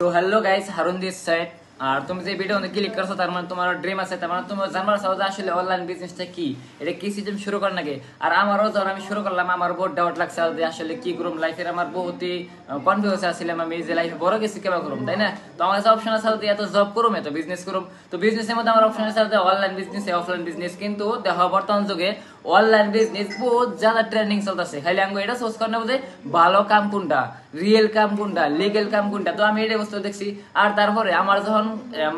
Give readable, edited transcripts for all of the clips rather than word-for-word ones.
তো hello guys, Harun this side. আর তুমি যে ভিডিও ক্লিক করছো তার মানে তোমার ড্রিম আছে, তার মানে তুমি জানবার চাও যে আসলে অনলাইন বিজনেসটা কি, এটা কি সিস্টেম শুরু করার নাকি। আর আমারও যখন আমি শুরু করলাম আমার বহুত ডাউট লাগছে যে আসলে কি করুম লাইফের, আমার বহুতই কনফিউজ আসছিলাম আমি যে লাইফে বড় কিছু কেবা করুম, তাই না? তো আমার কাছে অপশন আছে যে এত জব করুম এত বিজনেস করুম। তো বিজনেসের মধ্যে আমার অপশন আছে যে অনলাইন বিজনেস অফলাইন বিজনেস, কিন্তু দেখো বর্তমান যুগে অনলাইন বিজনেস বহুত জ্যাদা ট্রেন্ডিং চলতেছে। খালি আমি এটা সোর্স করে নেবো যে ভালো কাম কোনটা, রিয়েল কাম কোনটা, লিগেল কাম কোনটা। তো আমি এটা বুঝতে দেখছি। আর তারপরে আমার যখন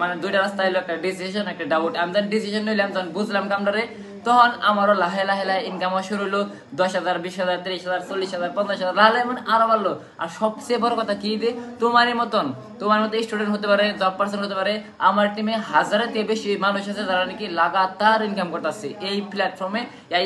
মানে দুইটা রাস্তা এলো, একটা ডিসিশন একটা ডাউট। আমি যখন ডিসিশন নিলাম তখন বুঝলাম কামটারে, তখন আমারও লাহে লাহে লাহে ইনকাম হওয়া শুরু হলো। 10,000, 20,000, 30,000, 40,000, 50,000 লাহে লাহে মানে আরো বাড়লো। আর সবচেয়ে বড় কথা কি যে তোমার মতো স্টুডেন্ট হতে পারে, জব পার্সন হতে পারে, আমার টিমে হাজারের থেকে বেশি মানুষ আছে যারা নাকি লাগাতার ইনকাম করতেছে এই প্ল্যাটফর্মে,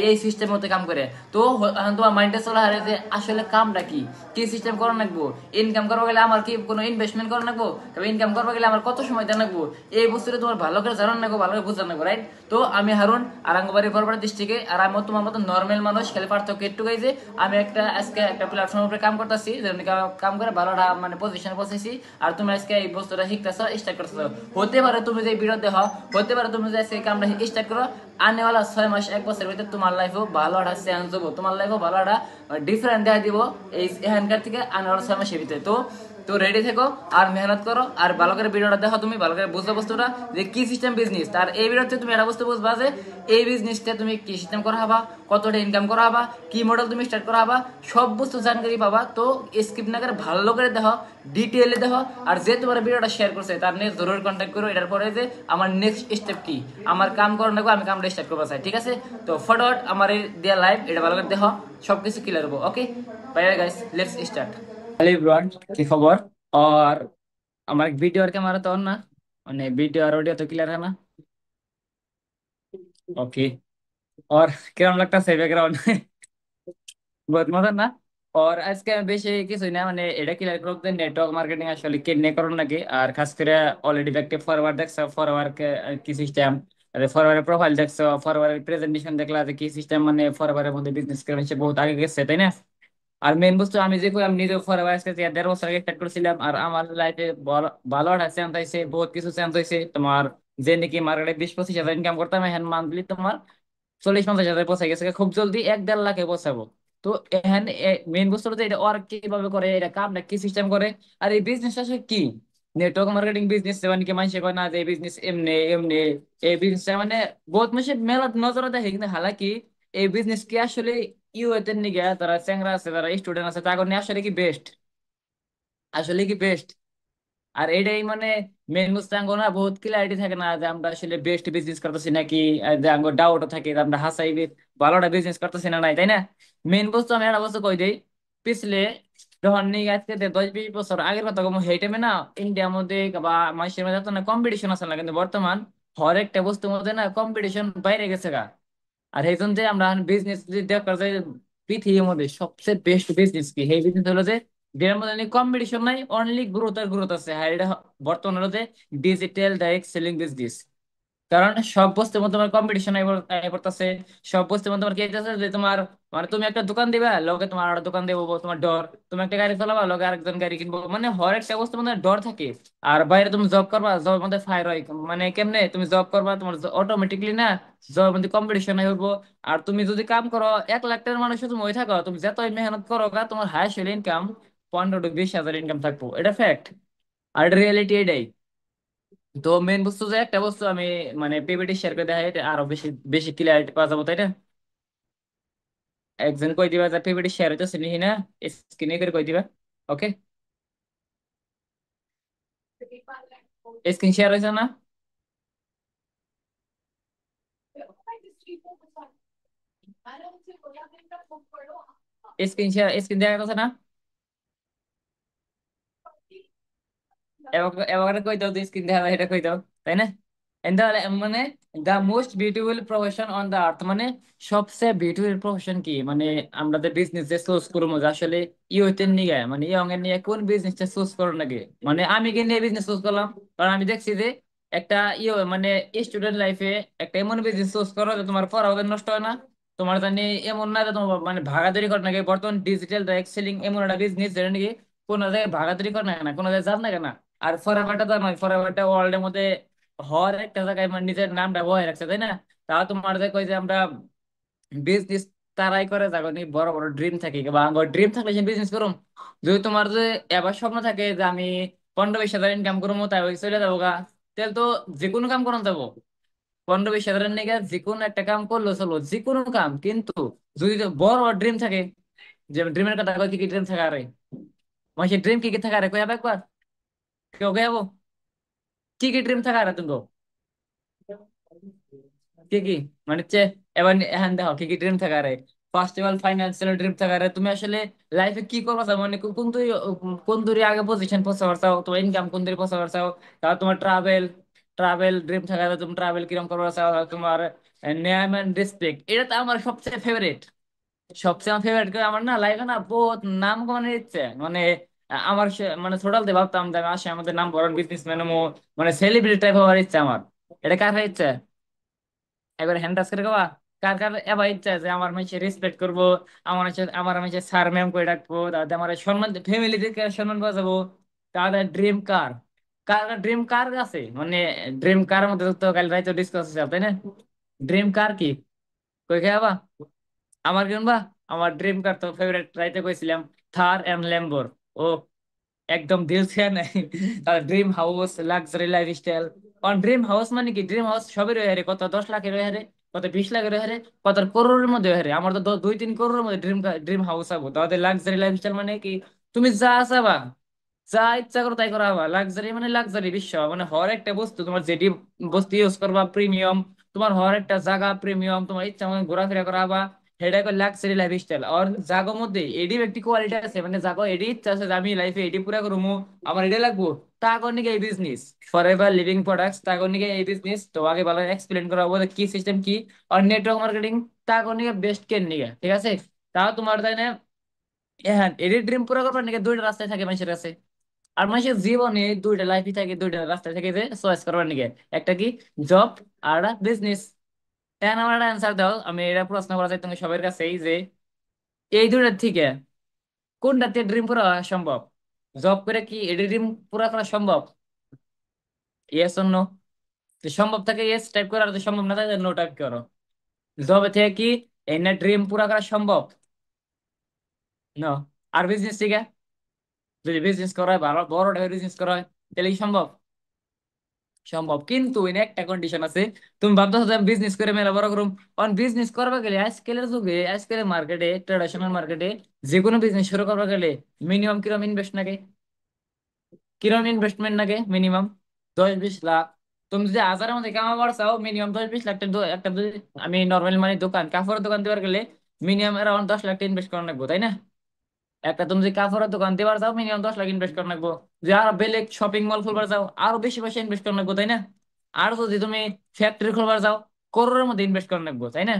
এই সিস্টেমের মধ্যে কাম করে। তো এখন তোমার মাইন্ডে চলে হারে যে আসলে কামটা কি, কি সিস্টেম করা লাগবো, ইনকাম করবো গেলে আমার কি কোনো ইনভেস্টমেন্ট করা লাগবো, তবে ইনকাম করবো গেলে আমার কত সময় দেওয়া লাগবো, এই বস্তুটা তোমার ভালো করে জানান লাগবো, ভালো করে বুঝান লাগবো, রাইট? তো আমি হারুন, আরাঙ্গবাড়ি বরপাড়া ডিস্ট্রিক্টে। আর আমি তোমার মতো নর্মাল মানুষ, খেলে পার্থক্য একটুকুই যে আমি আজকে একটা প্ল্যাটফর্মের উপরে কাম করতেছি, যেমন কাম করে ভালোটা মানে পজিশনে পৌঁছেছি। আর তুমি আজকে এই বস্তুটা শিখতেছো, স্টার্ট করতেছো। হতে পারে তুমি যে বিরোধ দেখো, হতে পারে তুমি যে আজকে কামটা স্টার্ট করো, আনেওয়ালা 6 মাস 1 বছরের ভিতরে তোমার লাইফও ভালো একটা চেঞ্জ হবো, তোমার লাইফও ভালো একটা ডিফারেন্ট দেখা দিব এই এখানকার থেকে আনেওয়ালা 6 মাসের ভিতরে। তো তো রেডি থেকো আর মেহনত করো, আর ভালো করে ভিডিওটা দেখো, তুমি ভালো করে বুঝো বস্তুটা যে কি সিস্টেম বিজনেস। আর এই ভিডিওতে তুমি এটা বুঝতে বুঝবা যে এই বিজনেসটা তুমি কি সিস্টেম করা হবা, কতটা ইনকাম করা হবা, কি মডেল তুমি স্টার্ট করা হবা, সব বস্তু জানকারি পাবা। তো স্কিপ না করে ভালো করে দেখো, ডিটেইলে দেখো। আর যে তোমার ভিডিওটা শেয়ার করছে তার নিয়ে জরুর কন্ট্যাক্ট করো, এটার পরে যে আমার নেক্সট স্টেপ কি, আমার কাম করার নাকি আমি কামটা স্টার্ট করবো চাই, ঠিক আছে? তো ফটোট আমার এই দেয়া লাইভ এটা ভালো করে দেখো, সবকিছু ক্লিয়ার হবো। Okay, bye bye guys, let's start. Hello everyone, কি খবর? আর আমার ভিডিও আর ক্যামেরা তো অন না, মানে ভিডিও আর অডিও তো ক্লিয়ার है ना? ওকে। और কিরকম লাগতেছে ব্যাকগ্রাউন্ড? বহুত মজা না? আর আজকে আমি বেশি কিছু না, মানে এটা ক্লিয়ার করতে নেটওয়ার্ক মার্কেটিং আসলে কেনে করুন নাকি। আর খাস করে অলরেডি ব্যাকটে ফরওয়ার্ড দেখছো, ফরওয়ার্ড কি সিস্টেম, ফরওয়ার্ডের প্রোফাইল দেখছো, ফরওয়ার্ডের প্রেজেন্টেশন দেখলা যে কি সিস্টেম, মানে ফরওয়ার্ডের মধ্যে বিজনেস করে সে বহুত আগে গেছে, তাই না? আর মেন বস্তু আমি যে কই, আমি নিজে ফরওয়ার্ড আজকে 1.5 বছর আগে স্টার্ট করেছিলাম। আর আমার লাইফে ভালো একটা চেঞ্জ হয়েছে, বহুত কিছু চেঞ্জ হয়েছে। তোমার যে নাকি মার্কেটে 20-25 হাজার ইনকাম করতাম, এখন মান্থলি তোমার 40-50 হাজার পৌঁছে গেছে খুব জলদি, 1-1.5 লাখে পৌঁছাবো। তো এখানে মেইন বস্তু হচ্ছে এটা ওর কিভাবে করে, এটা কামটা কি সিস্টেম করে, আর এই বিজনেস আসলে কি। নেটওয়ার্ক মার্কেটিং বিজনেস মানে কি মানুষে কয় না যে বিজনেস এমনি এমনি, এই বিজনেস মানে বহুত মানুষের মেলা নজরে দেখে, কিন্তু হালাকি এই বিজনেস কি আসলে ইউএতে নিগে যারা চ্যাংরা আছে, যারা স্টুডেন্ট আছে, তাকে নিয়ে আসলে কি বেস্ট, আসলে কি বেস্ট। আর এটাই মানে মেন মুস্তাঙ্গ না, বহুত ক্লিয়ারিটি থাকে না যে আমরা আসলে বেস্ট বিজনেস করতেছি নাকি, যে আমার ডাউটও থাকে যে আমরা হাসাই ভালোটা বিজনেস করতেছি না, নাই, তাই না? মেন বস্তু আমি একটা বস্তু কই দিই, পিছলে যখন নিয়ে আজকে 10-20 বছর আগের কথা কম, সেই টাইমে না ইন্ডিয়ার মধ্যে বা মাসের মধ্যে এত না কম্পিটিশন আছে না, কিন্তু বর্তমান হর একটা বস্তুর মধ্যে না কম্পিটিশন বাইরে গেছে গা। আর এই জন্য যে আমরা বিজনেস যদি দেখা যায় পৃথিবীর মধ্যে সবচেয়ে বেস্ট বিজনেস কি, সেই বিজনেস হলো যে যেটার মধ্যে কম্পিটিশন নাই, অনলি গ্রোথ আর গ্রোথ আছে। আর এটা বর্তমানে হলো যে ডিজিটাল ডাইরেক্ট সেলিং বিজনেস। কারণ সব বস্তুর মধ্যে তোমার কম্পিটিশন পড়তেছে। সব বস্তুর মধ্যে তোমার কি হইতাছে যে তোমার মানে তুমি একটা দোকান দিবা, লোকে তোমার আরেকটা দোকান দেবো, তোমার ডর। তুমি একটা গাড়ি চালাবা, লোকে আরেকজন গাড়ি কিনবো, মানে হর একটা বস্তুর মধ্যে ডর থাকে। আর বাইরে তুমি জব করবা, জবের মধ্যে ফায়ার হয়, মানে কেমনে তুমি জব করবা, তোমার অটোমেটিকলি না জবের মধ্যে কম্পিটিশন হয়ে উঠবো। আর তুমি যদি কাম করো 1 লাখ টাকার মানুষ, তুমি ওই থাকো, তুমি যতই মেহনত করো গা, তোমার হায়েস্ট ইনকাম 15-20 হাজার ইনকাম থাকবো, এটা ফ্যাক্ট। আর রিয়েলিটি এটাই। তো মেন বস্তু যে একটা বস্তু আমি মানে পিপিটি শেয়ার করে দেখাই, এটা আরো বেশি বেশি ক্লিয়ারিটি পাওয়া যাবো, তাই না? একজন কই দিবা যে পিপিটি শেয়ার হইতেছে নি না, স্ক্রিনে করে কই দিবা। ওকে, স্ক্রিন শেয়ার হয়েছে না? স্ক্রিন শেয়ার, স্ক্রিন দেখা যাচ্ছে না? এবার এবার কই দাও, স্ক্রিন দেখা যায় এটা কই দাও, তাই না? And মানে the most beautiful profession on the earth, মানে সবচেয়ে বিউটিফুল প্রফেশন কি, মানে আমরা যে বিজনেস যে চুজ করবো যে আসলে ইউথের নিয়ে, মানে ইয়ং এর নিয়ে কোন বিজনেসটা চুজ করার লাগে। মানে আমি কি নিয়ে বিজনেস চুজ করলাম, কারণ আমি দেখছি যে একটা মানে স্টুডেন্ট লাইফে একটা এমন বিজনেস চুজ করো যে তোমার পড়াও যেন নষ্ট হয় না, তোমার জানি এমন না যে তোমার মানে ভাগাদড়ি করে নাকি। বর্তমান ডিজিটাল এক্সেলিং এমন একটা বিজনেস যেটা নাকি কোনো জায়গায় ভাগাদড়ি করে না, কোনো জায়গায় যান না কেন। আর ফরএভারটা তো নয়, ফরএভারটা ওয়ার্ল্ডের মধ্যে হর একটা জায়গায় মানে নিজের নামটা বহাই রাখছে, তাই না? তাও তোমার যে কই যে আমরা বিজনেস তারাই করে যাগো নি বড় বড় ড্রিম থাকে, বা ড্রিম থাকলে সে বিজনেস করুম। যদি তোমার যে এবার স্বপ্ন থাকে যে আমি 15-20 হাজার ইনকাম করবো, তাই ওই চলে যাবো গা, তাহলে তো যে কোনো কাম করান যাবো। 15-20 হাজারের নিগে যে কোনো একটা কাম করলো চলো, যে কোনো কাম। কিন্তু যদি তো বড় ড্রিম থাকে, যে ড্রিমের কথা কয়, কি কি ড্রিম থাকে আরে, মানে সেই ড্রিম কি কি থাকে আরে কই একবার, কেউ কে যাবো, কি কি ড্রিম থাকে আরে তুমি? কি কি মানে এবার এখন দেখো কি কি ড্রিম থাকা রে। First of all financial dream থাকা রে, তুমি আসলে লাইফে কি করবা চাও, মানে কোন দূরে আগে পজিশন পৌঁছাবার চাও, তোমার ইনকাম কোন দূরে পৌঁছাবার চাও। তারপর তোমার ট্রাভেল ট্রাভেল ড্রিম থাকা রে, তুমি ট্রাভেল কিরকম করবার চাও। আর তোমার নেম এন্ড রেসপেক্ট, এটা তো আমার সবচেয়ে ফেভারিট। সবচেয়ে আমার ফেভারিট করে আমার না লাইফে না বহুত নাম কমানোর ইচ্ছে, মানে আমার মানে ছোটবেলাতে ভাবতাম যে আমি আসে আমাদের নাম বড় বিজনেসম্যান, মানে সেলিব্রিটি টাইপ হওয়ার ইচ্ছা আমার। এটা কার ইচ্ছা? এবার হ্যান্ড টাচ করে গাওয়া। কার কার এবার ইচ্ছা আছে আমার মানুষে রেসপেক্ট করবো, আমার মানুষে স্যার ম্যাম করে ডাকবো, তাদের আমার সম্মান, ফ্যামিলি থেকে সম্মান পাওয়া যাবো। তাদের ড্রিম কার, কার ড্রিম কার আছে মানে, ড্রিম কার মধ্যে তো কাল রাইতে ডিসকাস আছে, তাই না? ড্রিম কার কি কই খাবা আমার কিনবা? আমার ড্রিম কার তো ফেভারিট রাইতে কইছিলাম, থার এন্ড ল্যাম্বোর। ও একদম দিল ছুঁয়ে নেয়। তার ড্রিম হাউস, লাক্সারি লাইফস্টাইল। কারণ ড্রিম হাউস মানে কি, ড্রিম হাউস সবের হয়ে হারে, কত 10 লাখের হয়ে হারে, কত 20 লাখের হয়ে হারে, কত করোড়ের মধ্যে হয়ে হারে। আমার তো 2-3 করোড়ের মধ্যে ড্রিম ড্রিম হাউস হবো। তাহলে লাক্সারি লাইফস্টাইল মানে কি, তুমি যা চাবা, যা ইচ্ছা করো তাই করা হবা। লাক্সারি মানে লাক্সারি বিশ্ব, মানে হর একটা বস্তু তোমার যেটি বস্তু ইউজ করবা প্রিমিয়াম, তোমার হর একটা জায়গা প্রিমিয়াম, তোমার ইচ্ছা মতো ঘোরাফেরা করা হবা। সেটা একটা লাক্সারি লাইফ স্টাইল। আর জাগোর মধ্যে এডি একটি কোয়ালিটি আছে, মানে জাগো এডি ইচ্ছা আছে যে আমি লাইফে এডি পুরা করবো, আমার এটা লাগবো, তা করনি এই business for ever living products, তা করনি এই বিজনেস। তো আগে ভালো এক্সপ্লেন করা হবো যে কি সিস্টেম কি, আর নেটওয়ার্ক মার্কেটিং, তা করনি বেস্ট কেন নিগে, ঠিক আছে? তাও তোমার তাই না, হ্যাঁ এডি ড্রিম পুরা করবার নিকে দুইটা রাস্তায় থাকে মানুষের কাছে। আর মানুষের জীবনে দুইটা লাইফই থাকে, দুইটা রাস্তা থেকে যে চয়েস করবার নিকে, একটা কি, জব, আর বিজনেস। এখন আমার একটা অ্যান্সার দাও, আমি এটা প্রশ্ন করা চাই তুমি সবার কাছেই যে এই দুইটার থেকে কোনটাতে ড্রিম পুরা করা সম্ভব? জব করে কি এটি ড্রিম পুরা করা সম্ভব? Yes or no? সম্ভব থাকে ইয়েস টাইপ করো, আর যদি সম্ভব না থাকে নো টাইপ করো। জবে থেকে কি এই না ড্রিম পুরা করা সম্ভব? নো। আর বিজনেস থেকে, যদি বিজনেস করা হয় ভালো বড় বিজনেস করা হয়, তাহলে কি সম্ভব? সম্ভব, কিন্তু এর একটা কন্ডিশন আছে। তুমি ভাবতেছো যে বিজনেস করে মেলা বড় করুম, কারণ বিজনেস করবা গেলে আজকালের যুগে, আজকালের মার্কেটে, ট্রেডিশনাল মার্কেটে যে কোনো বিজনেস শুরু করবা গেলে মিনিমাম কিরকম ইনভেস্ট লাগে, কিরকম ইনভেস্টমেন্ট লাগে মিনিমাম 10-20 লাখ। তুমি যদি 1000-এর মধ্যে কামাবার চাও, মিনিমাম 10-20 লাখ টাকা একটা আমি নর্মাল মানে দোকান, কাপড়ের দোকান দেওয়ার গেলে মিনিমাম অ্যারাউন্ড 10 লাখ টাকা ইনভেস্ট করা লাগবে, তাই না? একটা তুমি যদি কাপড়ের দোকান দেবার যাও, মিনিমাম 10 লাখ ইনভেস্ট করা লাগবো। যে আর বেলেগ শপিং মল খুলবার যাও, আরো বেশি পয়সা ইনভেস্ট করা লাগবো, তাই না? আর যদি তুমি ফ্যাক্টরি খুলবার যাও, করোড়ের মধ্যে ইনভেস্ট করা লাগবো, তাই না?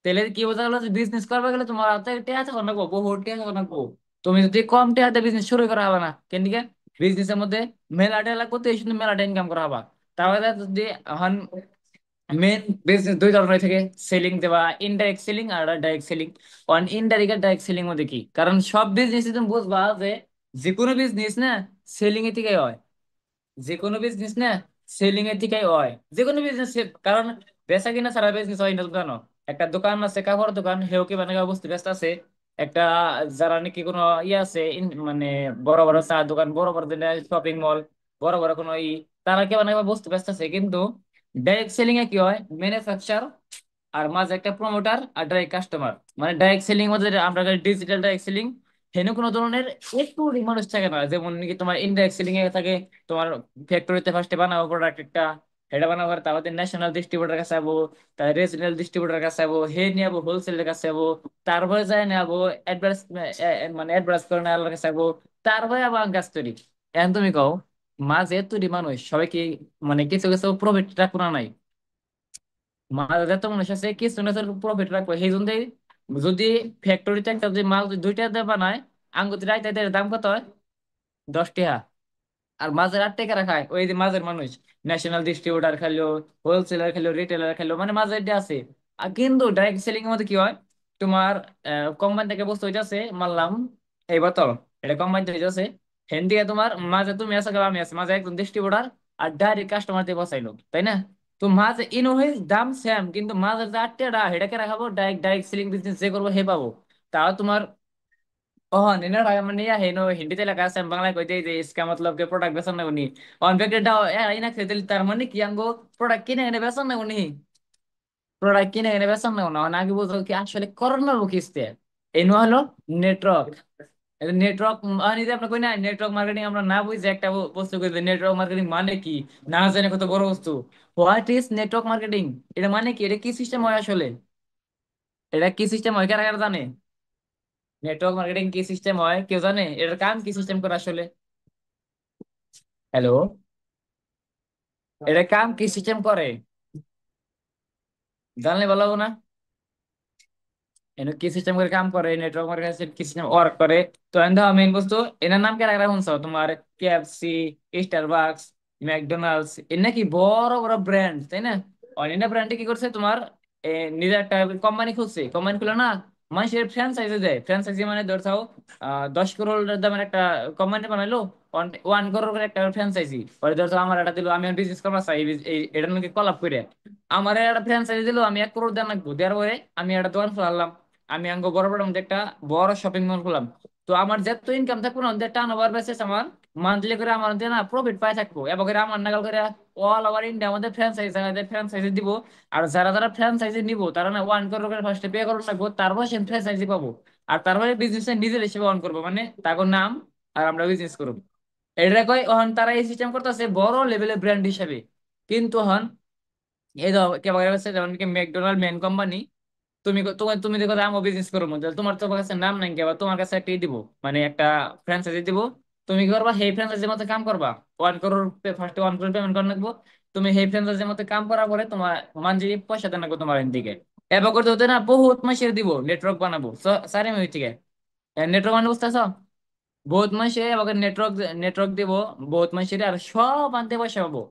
তাহলে কি বোঝা গেলো যে বিজনেস করবা গেলে তোমার হাতে টেয়া থাকা লাগবো, বহু টেয়া থাকা লাগবো। তুমি যদি কম টেয়াতে বিজনেস শুরু করা হবে না, কেন দিকে বিজনেসের মধ্যে মেলা টেয়া লাগবো, তো এই শুধু মেলাটা ইনকাম করা হবা। তাহলে যদি এখন মেন বিজনেস দুই ধরনের থেকে, সেলিং দেওয়া, ইনডাইরেক্ট সেলিং আর ডাইরেক্ট সেলিং। অন ইনডাইরেক্ট আর ডাইরেক্ট সেলিং মধ্যে কি, কারণ সব বিজনেস তুমি বুঝবা যে যে কোনো বিজনেস না সেলিং এর থেকে হয়, যে কোনো বিজনেস না সেলিং এর থেকেই হয়, যে কোনো বিজনেস। কারণ বেচা কিনা ছাড়া বিজনেস হয় না, তুমি জানো? একটা দোকান আছে কাপড় দোকান, হেউ কি মানে বস্তু ব্যস্ত আছে। একটা যারা নাকি কোনো ইয়ে আছে মানে বড় বড় চা দোকান, বড় বড় শপিং মল, বড় বড় কোনো তারা কি মানে বস্তু ব্যস্ত আছে। কিন্তু ডাইরেক্ট সেলিং এ কি হয়, ম্যানুফ্যাকচার আর মাঝে একটা প্রমোটার আর ডাইরেক্ট কাস্টমার। মানে ডাইরেক্ট সেলিং মধ্যে আমরা ডিজিটাল ডাইরেক্ট সেলিং, হেন কোনো ধরনের একটু মানুষ থাকে না, যেমন নাকি তোমার ইনডাইরেক্ট সেলিং এ থাকে। তোমার ফ্যাক্টরিতে ফার্স্টে বানাবো প্রোডাক্ট একটা, এটা বানাবো তারপর ন্যাশনাল ডিস্ট্রিবিউটার কাছে যাবো, তার রিজনাল ডিস্ট্রিবিউটার কাছে যাবো, হে নিয়ে যাবো হোলসেলের কাছে যাবো, তারপরে যাই নেবো অ্যাডভান্স, মানে অ্যাডভান্স করে নেওয়ার কাছে যাবো, তারপরে আবার কাজ তৈরি। এখন তুমি কও মাঝে এতটি মানুষ সবাই কি মানে কিছু কিছু প্রফিট রাখবো না নাই? মাল যত মানুষ আছে কিছু না প্রফিট রাখবো সেই জন্য। যদি ফ্যাক্টরিতে একটা যদি মাল যদি 2 টাকা দিয়ে বানায়, আঙ্গুতি রাইতে এর দাম কত হয়? 10 টাকা। আর মাঝের 8 টাকা রাখায় ওই যে মাঝের মানুষ, ন্যাশনাল ডিস্ট্রিবিউটার খেলো, হোলসেলার খেলো, রিটেলার খেলো, মানে মাঝের যে আছে। আর কিন্তু ডাইরেক্ট সেলিং এর মধ্যে কি হয়, তোমার কোম্পানি থেকে বস্তু হইতেছে মানলাম এই বোতল, এটা কোম্পানি থেকে হইতেছে হেন্দিকে তোমার মাঝে তুমি আছো কেউ আমি আছি, মাঝে একজন ডিস্ট্রিবিউটার আর ডাইরেক্ট কাস্টমার দিয়ে বসাইলো, তাই না? তো মাঝে ইনভয়েস দাম সেম, কিন্তু মাঝে যে আটটা হেটাকে রাখাবো, ডাইরেক্ট ডাইরেক্ট সেলিং বিজনেস যে করবো হে পাবো। তাও তোমার নেনা টাকা মানে হেনো হিন্দিতে লেখা আছে, আমি বাংলায় কইতে যে इसका मतलब के प्रोडक्ट बेचन না উনি অন প্যাকেটটা আইনা খেতে তার মানে কি আঙ্গো প্রোডাক্ট কিনে এনে বেচন না উনি, প্রোডাক্ট কিনে এনে বেচন না উনি আগে বুঝো কি আসলে করোনার কিস্তে এই নো হলো নেটওয়ার্ক। নেটওয়ার্ক মানে যে আপনার কই না নেটওয়ার্ক মার্কেটিং আমরা না বুঝি একটা বস্তু কই নেটওয়ার্ক মার্কেটিং মানে কি, না জানে কত বড় বস্তু। What is network marketing? এটা মানে কি, এটা কি সিস্টেম হয় আসলে, এটা কি সিস্টেম হয় কারা কারা জানে? নেটওয়ার্ক মার্কেটিং কি সিস্টেম হয় কেউ জানে? এটার কাম কি সিস্টেম করে আসলে? হ্যালো, এটা কাম কি সিস্টেম করে জানলে ভালো হবো না? এনে কি সিস্টেম করে কাম করে, নেটওয়ার্ক মার্কেটিং কি সিস্টেম ওয়ার্ক করে। তো এন্ড মেইন বস্তু এনার নাম কে রাখা শুনছো তোমার? কেএফসি, স্টারবাকস, ম্যাকডোনাল্ডস, এর নাকি বড় বড় ব্র্যান্ড, তাই না? অনেক ব্র্যান্ডে কি করছে তোমার নিজের একটা কোম্পানি খুলছে, কোম্পানি খুলে না মানুষের ফ্র্যাঞ্চাইজি দেয়। ফ্র্যাঞ্চাইজি মানে ধরছাও 10 করোড় দামের একটা কোম্পানি বানাইলো, 1 করোড় করে একটা ফ্র্যাঞ্চাইজি পরে ধরছো আমার একটা দিল, আমি বিজনেস করবো চাই এটার নাকি কলাপ করে আমার একটা ফ্র্যাঞ্চাইজি দিল, আমি 1 করোড় দেওয়া লাগবো, দেওয়ার পরে আমি একটা দোকান খুললাম, আমি আঙ্গ বড় বড় মধ্যে একটা বড় শপিং মল খুললাম। তো আমার যত ইনকাম থাকবো না টার্ন ওভার বেসিস আমার মান্থলি করে আমার দিয়ে না প্রফিট পাই থাকবো, এবং করে আমার নাগাল করে অল ওভার ইন্ডিয়া আমাদের ফ্র্যাঞ্চাইজি দিব। আর যারা যারা ফ্র্যাঞ্চাইজি নিবো তারা না 1 করোড় করে ফার্স্টে পে করতে লাগবো, তারপর সে ফ্র্যাঞ্চাইজি পাবো। আর তারপরে বিজনেস নিজের হিসেবে অন করবো, মানে তাকে নাম আর আমরা বিজনেস করবো। এটা কয় অহন তারা এই সিস্টেম করতেছে বড় লেভেলের ব্র্যান্ড হিসাবে। কিন্তু হন এই ধর কেবল হচ্ছে যেমন কি ম্যাকডোনাল্ড মেন কোম্পানি, তোমার তুমি দেখো যে আমও বিজনেস করবো মধ্যে তোমার তো কাছে নাম নাই কেবা, তোমার কাছে একটা দিব, মানে একটা ফ্র্যাঞ্চাইজি দিব। তুমি কি করবা সেই ফ্র্যাঞ্চাইজির মতো কাম করবা, 1 করোড় ফার্স্টে 1 করোড় পেমেন্ট করে রাখবো। তুমি সেই ফ্র্যাঞ্চাইজির মতো কাম করার পরে তোমার মান্থলি পয়সা দেন রাখবো তোমার দিকে। এবার করতে হতে না বহুত মাসের দিব নেটওয়ার্ক বানাবো সারি মিনিট থেকে নেটওয়ার্ক বানাবো বুঝতেছ? বহুত মাসে এবার নেটওয়ার্ক নেটওয়ার্ক দিব বহুত মাসের, আর সব আনতে পয়সা পাবো।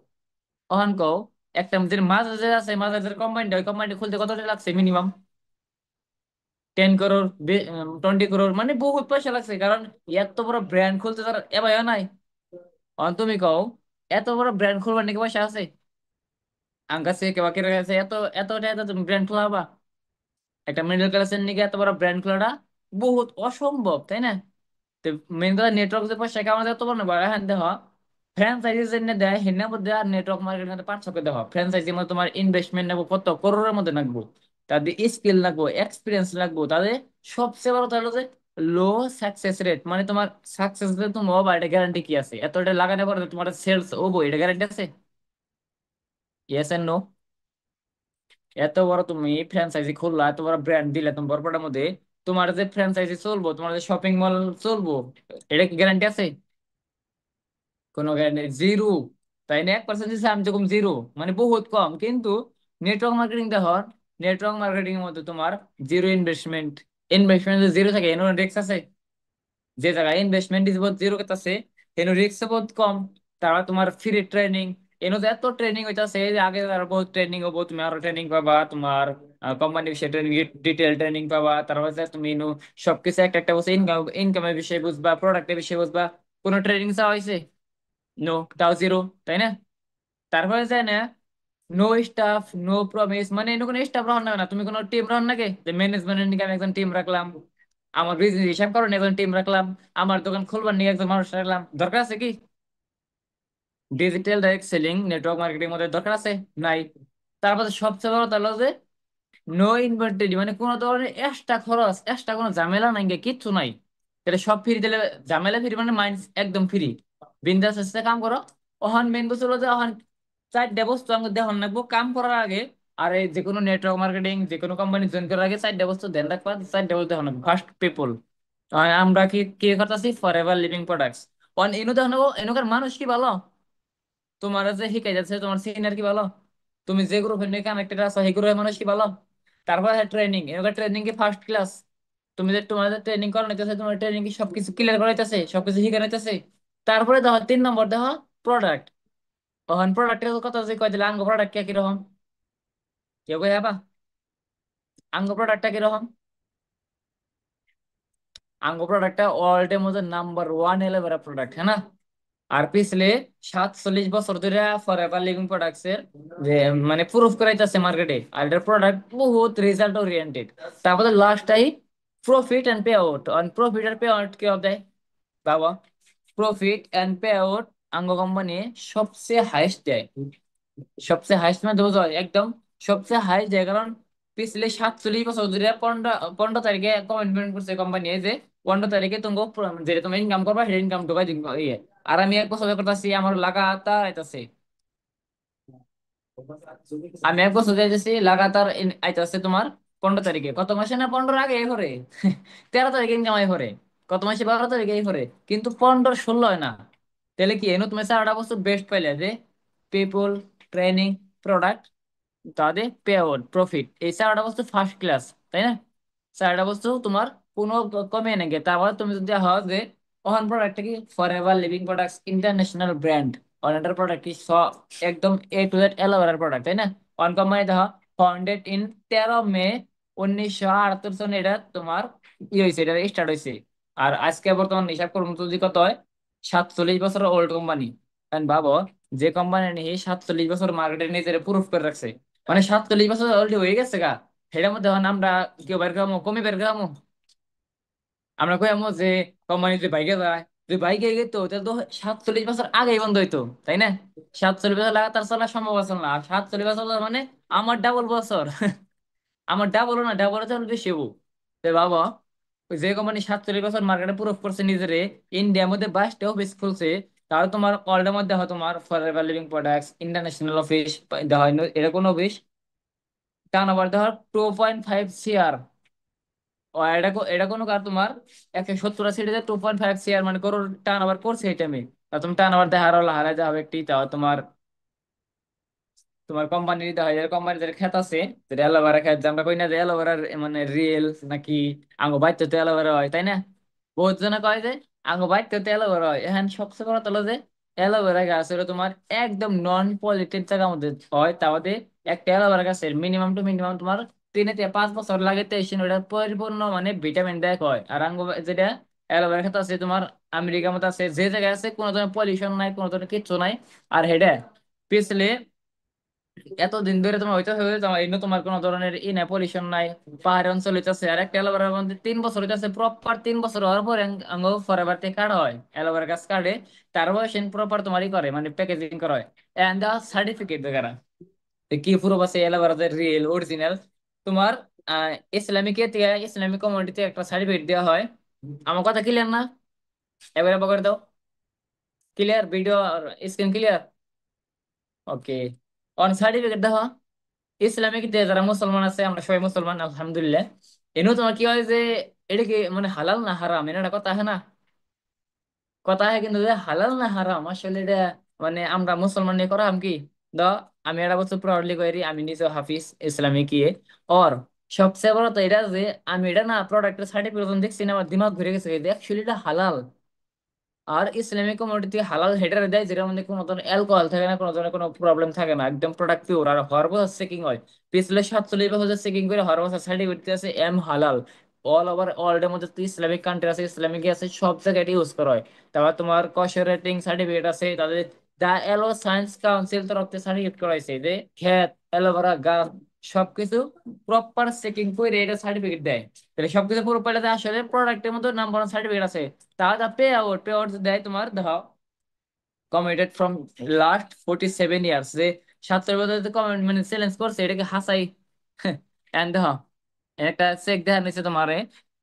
ওখান কও একটা যে মাঝে যে আছে মাঝে যে কোম্পানিটা ওই কোম্পানিটা খুলতে কত টাকা লাগছে মিনিমাম? 10 করোড়, 20 করোড়, মানে বহুত পয়সা লাগছে, কারণ এত বড় ব্র্যান্ড খুলতে তার এবার নাই। অন তুমি কও এত বড় ব্র্যান্ড খুলবার নাকি পয়সা আছে? আমার কাছে কেবা কে আছে এত এত টাকা তুমি ব্র্যান্ড খোলাবা? একটা মিডল ক্লাসের নিকে এত বড় ব্র্যান্ড খোলাটা বহুত অসম্ভব, তাই না? তো মেন কথা নেটওয়ার্ক যে পয়সা কামানো যেত না বড় হ্যাঁ দেহ ফ্র্যাঞ্চাইজি জন্য দেয় হেন মধ্যে আর নেটওয়ার্ক মার্কেটের মধ্যে পার্থক্য দেহ। ফ্র্যাঞ্চাইজির মধ্যে তোমার ইনভেস্টমেন্ট লাগবে কত করোড়ের মধ্যে লাগবে, তাদের স্কিল লাগবে, এক্সপিরিয়েন্স লাগবে, তাদের সবচেয়ে বড় তাহলে যে লো সাকসেস রেট, মানে তোমার সাকসেস রেট তুমি হবা এটা গ্যারান্টি কি আছে? এত এটা লাগানোর পরে তোমার সেলস হবো এটা গ্যারান্টি আছে? Yes and no. এত বড় তুমি ফ্র্যাঞ্চাইজি খুললা, এত বড় ব্র্যান্ড দিলে তুমি বরপটার মধ্যে, তোমার যে ফ্র্যাঞ্চাইজি চলবো, তোমার যে শপিং মল চলবো, এটা কি গ্যারান্টি আছে? কোনো গ্যারান্টি জিরো, তাই না? 1% দিচ্ছে আমি যেরকম জিরো, মানে বহুত কম। কিন্তু নেটওয়ার্ক মার্কেটিং দেখো, নেটওয়ার্ক মার্কেটিং এর মধ্যে তোমার জিরো ইনভেস্টমেন্ট, ইনভেস্টমেন্ট জিরো থাকে এর রিস্ক আছে। যে জায়গায় ইনভেস্টমেন্ট ইজ বহুত জিরো আছে এর রিস্ক বহুত কম। তারপর তোমার ফ্রি ট্রেনিং, এনো যে এত ট্রেনিং হইতাছে যে আগে আরো বহুত ট্রেনিং হবো, তুমি আরো ট্রেনিং পাবা, তোমার কোম্পানি বিষয়ে ট্রেনিং, ডিটেল ট্রেনিং পাবা। তারপর যে তুমি ইনো সবকিছু একটা একটা বসে ইনকাম ইনকামের বিষয়ে বুঝবা, প্রোডাক্টের বিষয়ে বুঝবা। কোনো ট্রেনিং চাওয়া হয়েছে? নো, তাও জিরো, তাই না? তারপরে যায় না নো স্টাফ নো প্রমিস, মানে এনে কোনো স্টাফ রাখুন না, তুমি কোনো টিম রাখুন নাকি যে ম্যানেজমেন্টের নিকে আমি একজন টিম রাখলাম, আমার বিজনেস হিসাব করার একজন টিম রাখলাম, আমার দোকান খুলবার নিয়ে একজন মানুষ রাখলাম, দরকার আছে কি? Digital direct selling network marketing মধ্যে দরকার আছে? নাই। তারপরে সবচেয়ে বড় তাহলে যে নো ইনভেন্টরি, মানে কোনো ধরনের এক্সট্রা খরচ, এক্সট্রা কোনো ঝামেলা নাই, কিচ্ছু নাই। তাহলে সব ফ্রি, তাহলে ঝামেলা ফ্রি, মানে মাইন্ড একদম ফ্রি, বিন্দাস আসতে কাম করো। ওখান মেন বস্তু হলো যে ওখান 4টা বস্তু আমাকে দেখান রাখবো কাম করার আগে। আর এই যে কোনো নেটওয়ার্ক মার্কেটিং যে কোনো কোম্পানি জয়েন করার আগে 4টা বস্তু ধ্যান রাখবা, 4টা বস্তু দেখান রাখবো। ফার্স্ট পিপল, আমরা কি কি করতেছি ফর এভার লিভিং প্রোডাক্টস। অন এনু দেখান রাখবো এনুকার মানুষ কি ভালো, তোমার যে শিখাই যাচ্ছে তোমার সিনিয়র কি ভালো, তুমি যে গ্রুপের নিয়ে কানেক্টেড আছো সেই গ্রুপের মানুষ কি ভালো। তারপর ট্রেনিং, এবার ট্রেনিং কি ফার্স্ট ক্লাস, তুমি যে তোমার ট্রেনিং করানো হইতেছে, তোমার ট্রেনিং কি সবকিছু ক্লিয়ার করাইতেছে, সবকিছু শিখানো হইতেছে। তারপরে দেখো 3 নম্বর দেখো প্রোডাক্ট। ওখান প্রোডাক্টের কথা যে কয় দিলে আঙ্গ প্রোডাক্ট কে কিরকম, কেউ কই হবা আঙ্গ প্রোডাক্টটা কিরকম? আঙ্গো প্রোডাক্টটা ওয়ার্ল্ড এর মধ্যে নাম্বার ওয়ান এলোভেরা প্রোডাক্ট, হ্যাঁ না? আর পিছলে 47 বছর ধরে ফরএভার লিভিং প্রোডাক্টস এর যে মানে প্রুফ করাইতেছে মার্কেটে, আর এটার প্রোডাক্ট বহুত রেজাল্ট ওরিয়েন্টেড। তারপরে লাস্টটাই প্রফিট এন্ড পে আউট, অন প্রফিট আর পে আউট কি হবে বাবা? প্রফিট এন্ড পে আউট আঙ্গো কোম্পানি সবচেয়ে হাইস্ট দেয়। সবচেয়ে হাইস্ট মানে বোঝো একদম সবচেয়ে হাইস্ট দেয়, কারণ পিছলে 47 বছর ধরে 15 তারিখে কমিটমেন্ট করছে কোম্পানি যে 15 তারিখে তুমি যেটা তুমি ইনকাম করবা সেই ইনকাম ঢুকাই দিন ইয়ে। আর আমি 1 বছর করতেছি, আমার লাগাতার আইতাছে। আমি 1 বছর যাইতেছি লাগাতার আইতাছে তোমার 15 তারিখে, কত মাসে না 15 আগে এই করে 13 তারিখে ইনকাম আই করে, কত মাসে 12 তারিখে এই করে, কিন্তু 15 16 হয় না। তাহলে কি এনো তুমি 4টা বস্তু বেস্ট পাইলে যে পিপল, ট্রেনিং, প্রোডাক্ট, তাদের পে আউট, প্রফিট, এই 4টা বস্তু ফার্স্ট ক্লাস, তাই না? 4টা বস্তু তোমার কোনো কমে নাকি। তারপর তুমি যদি হও যে ওখান প্রোডাক্টটা কি forever living products international brand, অনেকটার প্রোডাক্ট কি একদম A to Z এলোভেরার প্রোডাক্ট, তাই না? অন কোম্পানি দেখো ফাউন্ডেড ইন 13 মে 1978 সনে এটা তোমার ই হয়েছে, এটা স্টার্ট হয়েছে। আর আজকে বর্তমান হিসাব করুন তো যদি কত হয়, 47 বছর ওল্ড কোম্পানি। ভাবো, যে কোম্পানি নিয়ে 47 বছর মার্কেটে নিজের প্রুফ করে রাখছে, মানে 47 বছর অলরেডি হয়ে গেছে গা। সেটার মধ্যে এখন আমরা কেউ বের কামো, কমই বের কামো। আমরা কই আমো যে কোম্পানি যদি বাইকে যায়, যদি বাইকে যেত তাহলে তো 47 বছর আগেই বন্ধ হইতো, তাই না? 47 বছর লাগাতার চলা সম্ভব আছে না, আর 47 বছর মানে আমার ডাবল বছর আমার ডাবল না, ডাবল হচ্ছে বেশি হবো। তো বাবা, ওই যে কোম্পানি 47 বছর মার্কেটে প্রুফ করছে নিজেরে, ইন্ডিয়ার মধ্যে 22টা অফিস খুলছে, তাও তোমার ওয়ার্ল্ডের মধ্যে হয় তোমার forever living products international office দেওয়া হয় এটা কোন অফিস, টার্ন ওভার ধর 2.5 CR। ও এটা কোনো কার তোমার 170 সিরিজে 2.5 CR মানে করোড় টার্ন ওভার করছে এই টাইমে। তা তুমি টার্ন ওভার দেখা হারাই যাবে একটি, তাও তোমার তোমার কোম্পানি দিতে হয়, কোম্পানির যে খেত আছে, যেটা অ্যালোভেরা খেত, যে আমরা কই না যে অ্যালোভেরার মানে রিয়েল নাকি আঙ্গো বাইতে তো অ্যালোভেরা হয়, তাই না? বহুত জনে কয় যে আঙ্গো বাইতে তো অ্যালোভেরা হয়। এখন সবচেয়ে বড় হলো যে অ্যালোভেরা গাছ হলো তোমার একদম নন পলিউটেড জায়গার মধ্যে হয়, তাহলে একটা অ্যালোভেরা গাছের মিনিমাম টু মিনিমাম তোমার 3 থেকে 5 বছর লাগে, তো এসে ওটা পরিপূর্ণ মানে ভিটামিন দেয় হয়। আর আঙ্গো যেটা অ্যালোভেরা খেত আছে তোমার আমেরিকার মধ্যে আছে, যে জায়গায় আছে কোনো ধরনের পলিউশন নাই, কোনো ধরনের কিচ্ছু নাই। আর হেডে পিছলে এতদিন ধরে তোমার হইতেছে হয়ে যাও এই তোমার কোনো ধরনের পলিউশন নাই, পাহাড়ি অঞ্চল হইতেছে। আর একটা অ্যালোভেরার মধ্যে 3 বছর হইতেছে, প্রপার 3 বছর হওয়ার পর আঙ্গ ফরএভার থেকে কাটা হয়, অ্যালোভেরা গাছ কাটে, তারপর সে প্রপার তোমারই করে মানে প্যাকেজিং করা হয় এন্ড দা সার্টিফিকেট বেগারা কি প্রুফ আছে অ্যালোভেরা রিয়েল অরিজিনাল তোমার। ইসলামিক ইসলামিক কমিউনিটিতে একটা সার্টিফিকেট দেওয়া হয়। আমার কথা ক্লিয়ার না? এবারে বকর দাও, clear video screen clear? Okay, on certificate দেখো ইসলামিক যে যারা মুসলমান আছে, আমরা সবাই মুসলমান আলহামদুলিল্লাহ। এনে তোমার কি হয় যে এটা কি মানে হালাল না হারাম, এটা একটা কথা আছে না? কথা আছে কিন্তু, যে হালাল না হারাম আসলে এটা মানে আমরা মুসলমান নিয়ে করা কি দ। আমি এটা বছর প্রাউডলি করি আমি নিজে হাফিজ ইসলামিক ইয়ে। আর সবচেয়ে বড় তো এটা যে আমি এটা না প্রোডাক্টের সার্টিফিকেট দেখছি না, আমার দিমাগ ঘুরে গেছে যে অ্যাকচুয়ালি এটা হালাল। আর ইসলামিক কমিউনিটি থেকে হালাল হেডার দেয়, যেটা মধ্যে কোনো ধরনের অ্যালকোহল থাকে না, কোনো ধরনের কোনো প্রবলেম থাকে না, একদম প্রোডাক্ট পিওর। আর হরবস চেকিং হয়, পিছলে 47 বছর চেকিং করে হরবস সার্টিফিকেট আছে হালাল। অল ওভার ওয়ার্ল্ড এর মধ্যে তো ইসলামিক কান্ট্রি আছে, ইসলামিক আছে, সব জায়গায় এটা ইউজ করা হয়। তারপর তোমার কশার রেটিং সার্টিফিকেট আছে তাদের, দা এলো সায়েন্স কাউন্সিল তরফ থেকে সার্টিফিকেট করাইছে যে খেত অ্যালোভেরা গাছ সবকিছু প্রপার চেকিং করে এটা সার্টিফিকেট দেয়। তাহলে সবকিছু পুরো পাল্টে আসলে প্রোডাক্টের মধ্যে নাম্বার সার্টিফিকেট আছে। তাহলে পে আউট দেয় তোমার দেখো কমিটেড ফ্রম লাস্ট 47 ইয়ার্স, যে 70 বছর কমেন্ট মানে চ্যালেঞ্জ করছে এটাকে হাসাই এন্ড দেখো একটা চেক দেখা নিচ্ছে তোমার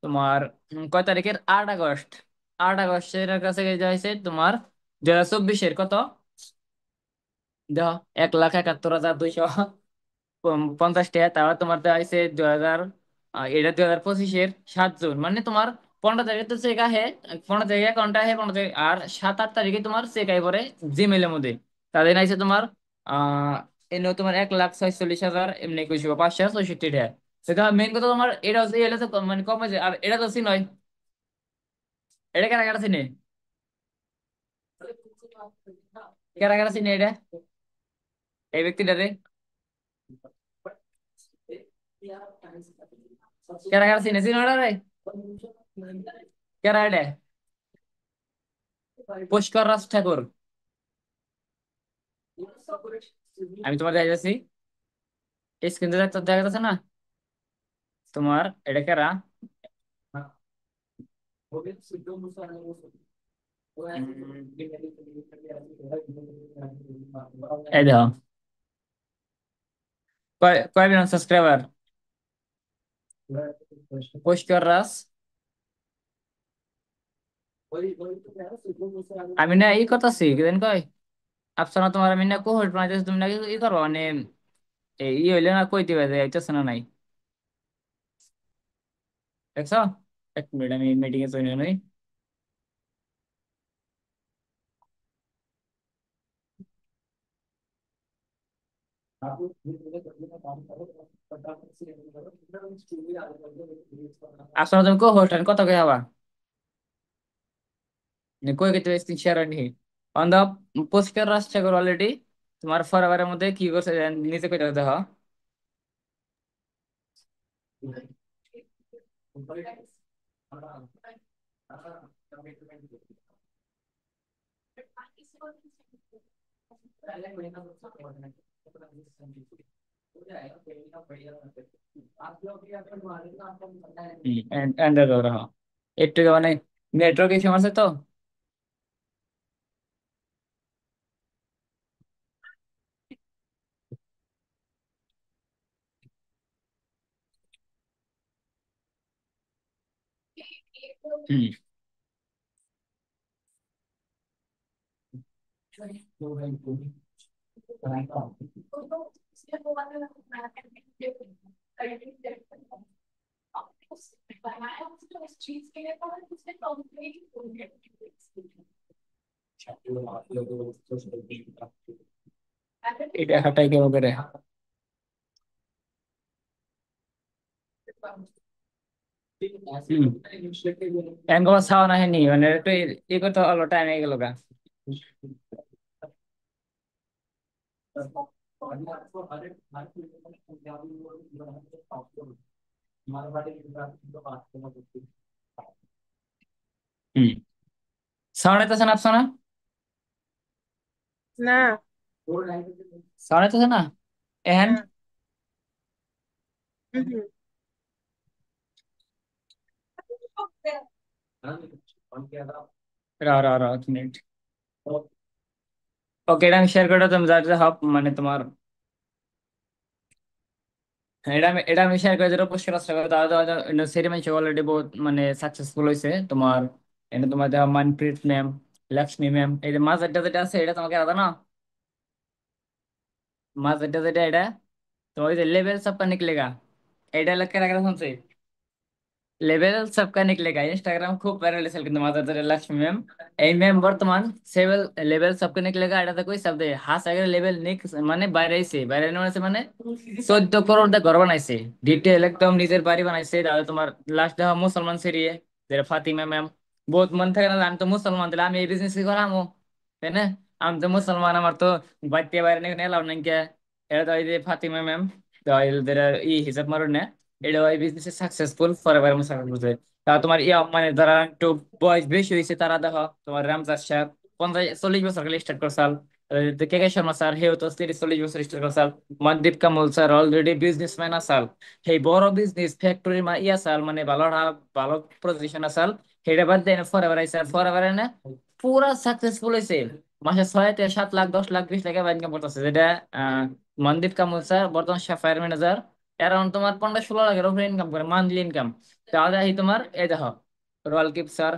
তোমার কয় তারিখের 8 আগস্ট, 8 আগস্টের কাছে যাইছে তোমার 2024-এর কত দেখো 1,71,250 টাকা। তারপর তোমার দেওয়া হয়েছে 2000 এটা 2025-এর 7 জুন, মানে তোমার 15 তারিখে তো চেক আহে, 15 তারিখে অ্যাকাউন্ট আহে 15 তারিখ, আর 7 8 তারিখে তোমার চেক আই পরে জিমেলের মধ্যে। তাদের আইছে তোমার এনে তোমার 1,46,000 এমনি 21,566 টাকা। সেটা মেইন কথা তোমার এটা হচ্ছে এলে তো মানে কম হয়েছে। আর এটা তো চিনই, এটা কারা কারা চিনে, কারা কারা চিনে এটা এই ব্যক্তিটারে, কারা কারা চিনে চিনো এটা রে? কেরা এটা? পুষ্কর রাজ ঠাকুর। আমি তোমার দেখাইতেছি, স্ক্রিনে দেখা দেখা যাচ্ছে না তোমার? এটা কেরা? এই দেখো, কয় মিলিয়ন সাবস্ক্রাইবার? পুষ্কর রাজ। আমি না ই করতেছি কিদিন কয়, আফসানা তোমার আমি না কোহট বানাইতেছি, তুমি নাকি ই করো মানে ই হইলে না কই দিবে যে আইতেছে না নাই, দেখছো? এক মিনিট আমি মিটিং এ জয়েন হই। আফসানা তুমি কোহট কত কই হবা? কই গেতে স্ক্রিন শেয়ার নি on the Pushkar Raj Thakur already তোমার ফরওয়ার্ডের মধ্যে কি করছে নিচে কইটা দেখো। এন্ড দেখো দেখো, একটু মানে নেটওয়ার্ক ইস্যু আছে তো। হুম। এটা হাঁটাই কেমন করে? হুম। এঙ্গল সাউন্ড আহেনি মানে একটু ই করতে হলো, টাইম হয়ে গেল গা। হুম। সাউন্ড আইতেছে না আফসানা? না। সাউন্ড আইতেছে না এখন? না। হুম। র এক মিনিট। ওকে, এটা আমি শেয়ার করে তুমি যা যা হব মানে তোমার, হ্যাঁ, এটা আমি শেয়ার করে যেটা পোস্ট করা তাহলে সেরিমানি অলরেডি বহুত মানে সাকসেসফুল হয়েছে তোমার। এটা তোমার দেওয়া মনপ্রীত ম্যাম, লক্ষ্মী ম্যাম, এই যে মাঝেরটা যেটা আছে এটা তোমাকে আলাদা না? মাঝেরটা যেটা এটা তোমার ওই যে লেভেল সব का निकलेगा, এটা লেখা রাখা শুনছে? লেভেল सबका निकलेगा ইনস্টাগ্রাম খুব ভাইরাল হয়েছিল কিন্তু মাদার লক্ষ্মী ম্যাম। এই ম্যাম বর্তমান সেভেল লেভেল सबका निकलेगा এটাতে কই শব্দ হাস আগে লেভেল নিক মানে বাইরে আইছে, বাইরে এনে মানে মানে 14 করোড় দা ঘর বানাইছে, ডিটেল একদম নিজের বাড়ি বানাইছে। তাহলে তোমার লাস্ট দেখা মুসলমান সেরিয়ে যেটা ফাতিমা ম্যাম, বহুত মন থাকে না আমি তো মুসলমান, তাহলে আমি এই বিজনেস কি করামো, তাই না? আমি তো মুসলমান, আমার তো বাড়িতে বাইরে নিয়ে এলাও নাই কে। এটা তো এই যে ফাতিমা ম্যাম, তো এদের ই হিসাব মারুন না, এটা ওই বিজনেসে সাকসেসফুল ফরএভার সাকসেসফুল হয়েছে। তা তোমার ইয়া মানে যারা একটু বয়স বেশি হয়েছে তারা দেখো, তোমার রামজাস স্যার 50 40 বছর খালি স্টার্ট করছাল, কে কে শর্মা স্যার হেও তো 30 40 বছর স্টার্ট করছাল, Mandeep Kamal sir already businessman আসাল, সেই বড় বিজনেস ফ্যাক্টরি মা ইয়া সাল মানে ভালো ভালো পজিশন আসাল। সেটা বাদ দিয়ে ফরএভার আইসা ফরএভার না পুরা সাকসেসফুল হয়েছে। মাসে 6 থেকে 7 লাখ 10 লাখ 20 লাখ ইনকাম করতেছে, যেটা আহ মনদীপ কামল স্যার বর্তমান সাফায়ার ম্যানেজার, অ্যারাউন্ড তোমার 15 16 লাখের উপরে ইনকাম করে মান্থলি ইনকাম। তাহলে এই তোমার এই দেখো Royal Keep sir,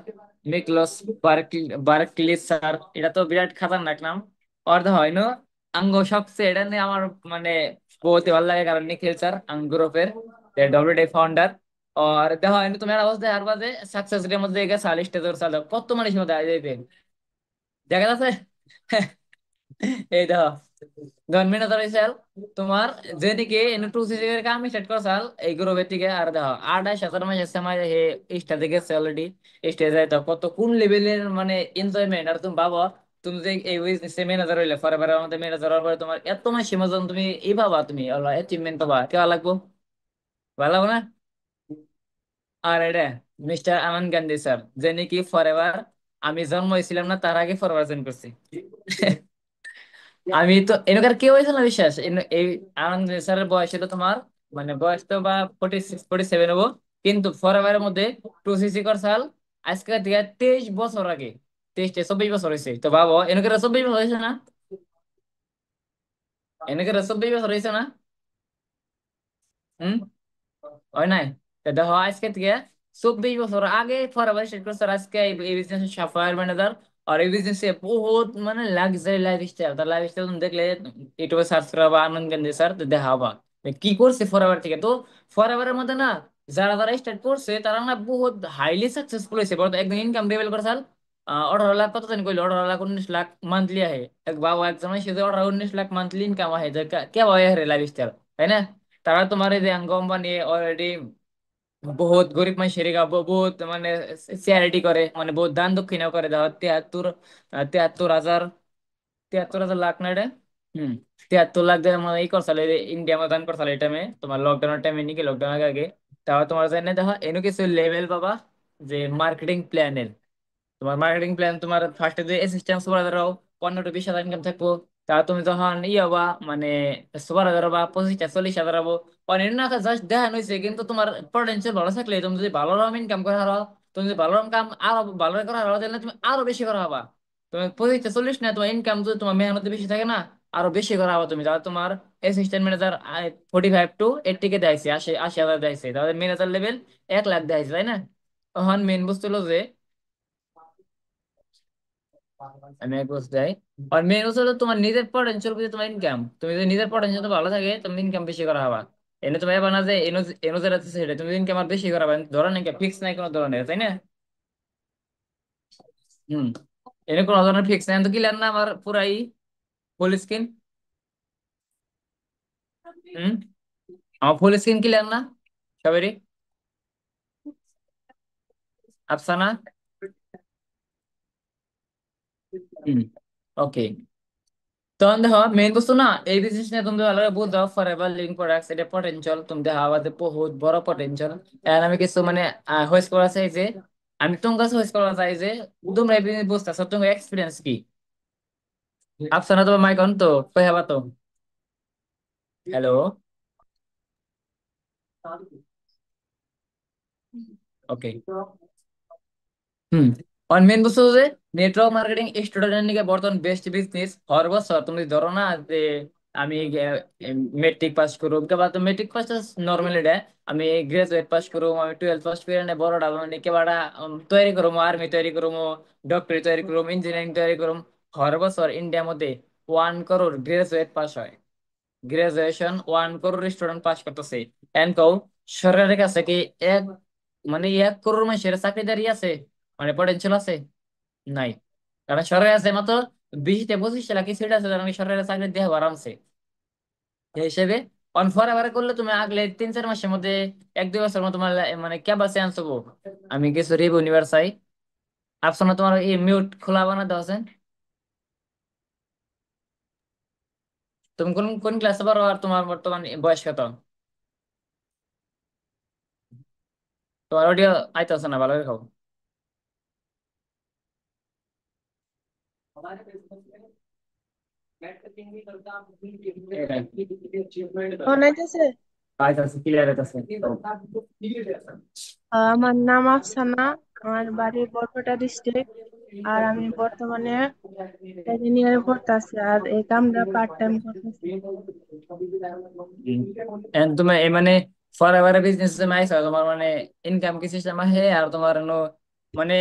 Nichols Berkeley sir, এটা তো বিরাট খাতারনাক নাম। আর দেখো ইনো আঙ্গ সবচেয়ে এটা নিয়ে আমার মানে বহুত ভালো লাগে, কারণ নিখিল স্যার আঙ্গুরফের ডব্লিউডি ফাউন্ডার। আর দেখো ইনো তোমার অবস্থা আর বাদে সাকসেস রের মধ্যে গেছে স্টেজ ওর সাথে কত মানুষের মধ্যে দেখা যাচ্ছে। এই দেখো গভর্নমেন্ট অথরাইজাল তোমার যেদিকে এনে টু সিসি এর কাম স্টার্ট করছাল এই গ্রুপের থেকে, আর দেখো 28,000 মাসের সময় হে স্টার্টে গেছে অলরেডি স্টেজে, তো কত কোন লেভেলের মানে এনজয়মেন্ট। আর তুমি ভাবো তুমি যে এই বিজনেসে ম্যানেজার হইলে ফরএভার আমাদের ম্যানেজার হওয়ার পরে তোমার এত মাস সীমাজন তুমি এই ভাবা তুমি অ্যাচিভমেন্ট পাবা কেমন লাগবো? ভালো লাগবো না? আর এটা মিস্টার আনন্দ গান্ধী স্যার, যে নাকি ফরএভার, আমি জন্ম হয়েছিলাম না তার আগে ফরএভার জয়েন করছি। আমি তো এনকার কেউ হয়েছিল না বিশ্বাস এই আনন্দ স্যারের বয়স ছিল তোমার, মানে বয়স তো বা 46 47 হবো, কিন্তু ফরএভারের মধ্যে 2 সিসি সাল আজকে থেকে 23 বছর আগে, 23 24 বছর হয়েছে, তো ভাবো এনকার 24 বছর হয়েছে না, এনকার 24 বছর হয়েছে না। হুম, হয় নাই? তো দেখো আজকে থেকে 24 বছর আগে ফরএভার স্টার্ট করছে, আর আজকে এই বিজনেস সফটওয়্যার ম্যানেজার। আর এই বিজনেসে বহুত মানে লাক্সারি লাইফ স্টাইল, তার লাইফ স্টাইল তুমি দেখলে ইউটিউবে সার্চ করা বা আনন্দ গান্ধী স্যার দেখাবা যে কি করছে ফরএভার থেকে। তো ফরএভারের মধ্যে না যারা যারা স্টার্ট করছে তারা না বহুত হাইলি সাকসেসফুল হয়েছে, বলতো একদম ইনকাম লেভেল করে সাল 18 লাখ কত জানি কইলো, 18 লাখ 19 লাখ মান্থলি আহে। এক বাবা একজন সে 18 19 লাখ মান্থলি ইনকাম আহে, যে কে ভাবে লাইফ স্টাইল, তাই না? তারা তোমার এই যে কোম্পানি অলরেডি বহুত গরিব মানুষের বহুত মানে চ্যারিটি করে, মানে বহুত দান দক্ষিণা করে, দাও 73 হাজার 73 হাজার লাখ না এটা। হম, 73 লাখ দেওয়ার মানে এই করছিল ইন্ডিয়া মতো দান করছিল এই টাইমে, তোমার লকডাউনের টাইমে নাকি লকডাউন আগে আগে। তাও তোমার জানি দেখো এনে কিছু লেভেল বাবা, যে মার্কেটিং প্ল্যানের, তোমার মার্কেটিং প্ল্যান তোমার ফার্স্টে যে অ্যাসিস্ট্যান্ট সুপারভাইজার 15 20 হাজার ইনকাম থাকবো। তা তুমি যখন হবা মানে সুপারভাইজার বা 25 40 হাজার হবো, অনেক না জাস্ট দেখানো হয়েছে, কিন্তু তোমার পটেনশিয়াল ভালো থাকলে তুমি যদি ভালো রকম ইনকাম করে হারো, তুমি যদি ভালো রকম কাম আরো ভালো করে হারো, তাহলে তুমি আরো বেশি করা হবা। তুমি 25 40 না, তোমার ইনকাম যদি তোমার মেহনত বেশি থাকে না, আরো বেশি করা হবা তুমি। তাহলে তোমার অ্যাসিস্ট্যান্ট ম্যানেজার 45 to 80 কে দেয়ছে, 80 80 হাজার দেয়ছে, তাহলে ম্যানেজার লেভেল 1 লাখ দেয়ছে, তাই না? এখন মেন বস্তু হলো যে আমি এক বছর যাই, আর মেন হচ্ছে হলো তোমার নিজের পটেনশিয়াল বুঝে তোমার ইনকাম, তুমি যদি নিজের পটেনশিয়াল তো ভালো থাকে তুমি ইনকাম বেশি করা হবা। এনে তুমি এবার না যে এনো এনো যেটা আছে সেটা তুমি ইনকাম আর বেশি করাবা, ধরো নাকি ফিক্স নাই কোনো ধরনের, তাই না? হুম, এনে কোনো ধরনের ফিক্স নাই, তো ক্লিয়ার না আমার পুরাই ফুল স্ক্রিন? হুম, আমার ফুল স্ক্রিন ক্লিয়ার না সবেরই? আফসানা? হুম, ওকে। তখন দেখো মেইন বস্তু না, এই বিজনেস নিয়ে তুমি ভালো বুঝ দাও, ফরএভার লিভিং প্রোডাক্টস এটা পটেনশিয়াল তুমি দেখা আমাদের বহুত বড় পটেনশিয়াল। এর আমি কিছু মানে হোয়েস করা চাই যে, আমি তোমার কাছে হোয়েস করা চাই যে তোমরা এই বিজনেস বুঝতেছো, তোমার এক্সপিরিয়েন্স কি? আফসানা তোমার মাইক অন তো, কই হবা তো? হ্যালো? ওকে। হুম, আর মেন বস্তু যে নেটওয়ার্ক মার্কেটিং স্টুডেন্ট নিকে বর্তমান বেস্ট বিজনেস হর বছর তুমি ধরো না যে আমি মেট্রিক পাস করুম কেবা, তো মেট্রিক পাস নর্মালি ডে, আমি গ্রাজুয়েট পাস করুম, আমি 12 পাস করে নে বড়টা মানে কেবাটা তৈরি করুম, আর্মি তৈরি করুম, ডক্টরি তৈরি করুম, ইঞ্জিনিয়ারিং তৈরি করুম। হর বছর ইন্ডিয়ার মধ্যে 1 crore গ্রাজুয়েট পাস হয়, গ্রাজুয়েশন 1 crore স্টুডেন্ট পাস করতেছে। এন্ড কও সরকারের কাছে কি এক মানে 1 crore মানুষের চাকরিদারি আছে, মানে পটেনশিয়াল আছে? নাই। কারণ সরকার আছে মাত্র 20 থেকে 25 লাখ সিট আছে, যারা নাকি সরকারের চাকরি দিয়ে আরামছে। এই হিসেবে অন ফর এভার করলে তুমি আগলে 3 4 মাসের মধ্যে 1 2 বছর মধ্যে তোমার মানে কেবা চান্স হবো। আমি কিছু রিভিউ নিবার চাই। আপসনা তোমার এই মিউট খোলা বানা দেওয়া আছে? তুমি কোন কোন ক্লাসে পড়ো আর তোমার বর্তমান বয়স কত? তোমার অডিও আইতাছে না ভালো করে খাও। অনাইতেছে। আইতাছে, ক্লিয়ার আইতাছে। আমার নাম আফসানা। আমার বাড়ি বরপেটা ডিস্ট্রিক্ট। আর আমি বর্তমানে সেকেন্ড ইয়ারে পড়তেছি, আর এই কামটা পার্ট টাইম করতেছি। তুমি এই মানে ফরএভার বিজনেস যে মাইছ তোমার মানে ইনকাম কি সিস্টেম আহে, আর তোমার মানে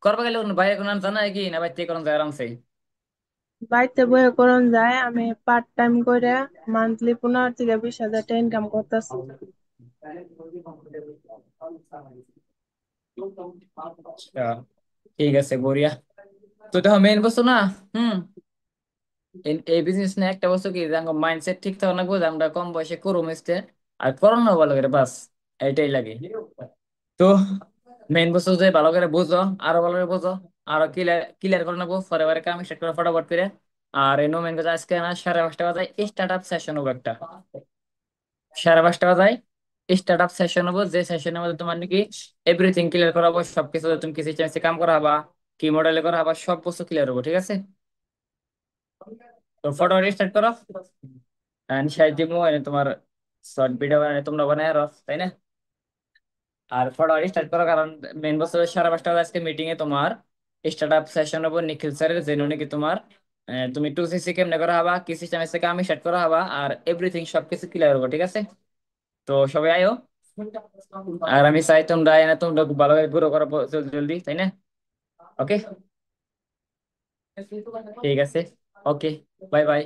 করবা গেলে বাইরে কোনো জানা কি না বাইতে কোন যায় আরামসে? বাড়িতে বয়ে করন যায়, আমি পার্ট টাইম করে মান্থলি 15 থেকে 20 হাজার টাকা ইনকাম করতেছি। আচ্ছা, ঠিক আছে বড়িয়া। তো দেখো মেইন বস্তু না, হুম, এই বিজনেস নিয়ে একটা বস্তু কি যে মাইন্ডসেট ঠিক থাকা লাগবে, যে আমরা কম বয়সে করবো মিশতে, আর করোনা ভালো করে বাস, এইটাই লাগে। তো মেইন বস্তু যে ভালো করে বুঝো, আরো ভালো করে বুঝো, আরো ক্লিয়ার ক্লিয়ার করে নেবো পরে বারে কাম স্টার্ট করে ফটাফট করে। আর এই নো মেন কাছে আজকে না 5:30 বাজে স্টার্ট আপ সেশন হবে একটা, 5:30 বাজে। স্টার্ট আপ সেশন হবো, যে সেশনের মধ্যে তোমার নাকি এভরিথিং ক্লিয়ার করাবো, সবকিছু তুমি কি সিস্টেমে কাম করা হবা, কি মডেলে করা হবা, সব কিছু ক্লিয়ার হবো, ঠিক আছে? তো ফটো স্টার্ট করো, নিশাই দিমু এনে তোমার শর্ট ভিডিও বানাই তোমরা বানায় আরো, তাই না? আর ফটো স্টার্ট করো, কারণ মেন বছর 5:30 আজকে মিটিং এ তোমার স্টার্ট আপ সেশন হবো নিখিল স্যারের, যে নাকি তোমার তুমি 2cc কেমনে করা হবা, কি সিস্টেম থেকে আমি স্টার্ট করা হবা, আর এভরিথিং সবকিছু ক্লিয়ার হবো, ঠিক আছে? তো সবাই আয়ো। আর আমি চাই তোমরা এনে তোমরা খুব ভালোভাবে গ্রো করো জলদি, তাই না? ওকে, ঠিক আছে, ওকে, বাই বাই।